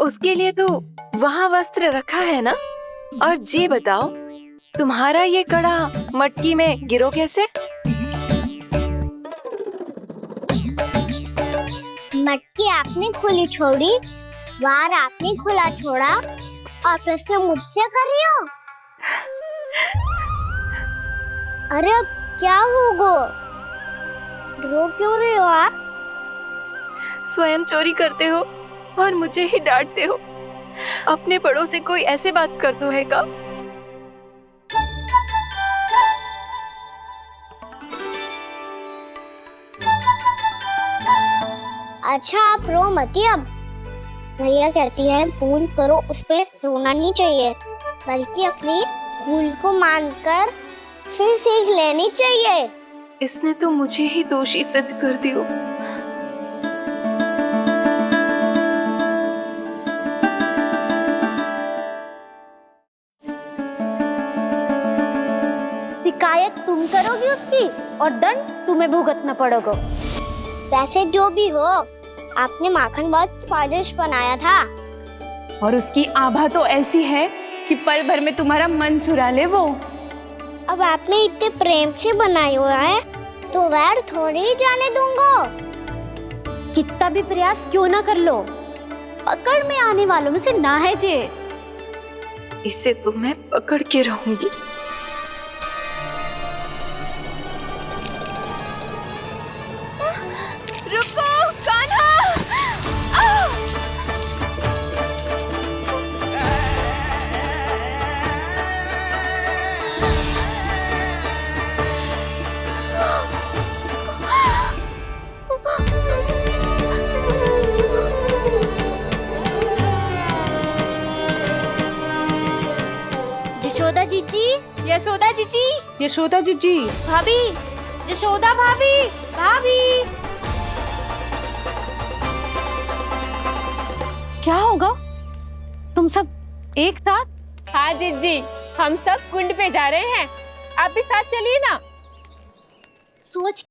उसके लिए तो वहाँ वस्त्र रखा है ना। और जे बताओ, तुम्हारा ये कड़ा मटकी में गिरो कैसे? मटकी आपने खुली छोड़ी, वार आपने खुला छोड़ा, और प्रश्न मुझसे कर रही हो? अरे अब क्या होगा? रो क्यों रहे हो आप? स्वयं चोरी करते हो और मुझे ही डांटते हो। अपने बड़ों से कोई ऐसे बात कर दो है का? अच्छा आप रो मती अब। भैया कहती है भूल करो, उस पे रोना नहीं चाहिए, बल्कि अपनी भूल को मानकर फिर सीख लेनी चाहिए। इसने तो मुझे ही दोषी सिद्ध कर दियो। शिकायत तुम करोगी उसकी और दंड तुम्हें भुगतना पड़ेगा। वैसे जो भी हो, आपने माखन बहुत स्वादिष्ट बनाया था। और उसकी आभा तो ऐसी है कि पल भर में तुम्हारा मन चुरा ले वो। अब आपने इतने प्रेम से बनाया हुआ है, तो वैर थोड़ी ही जाने दूंगा। कितना भी प्रयास क्यों ना कर लो, पकड़ में आने वालों में से ना है जे। इसे तो मैं पकड़ के रहूंगी। रुको कान्हा! यशोदा जीजी, यशोदा जीजी, यशोदा जीजी, भाभी, यशोदा भाभी, भाभी। क्या होगा? तुम सब एक साथ? हाँ जीजी, हम सब कुंड पे जा रहे हैं, आप भी साथ चलिए ना। सोच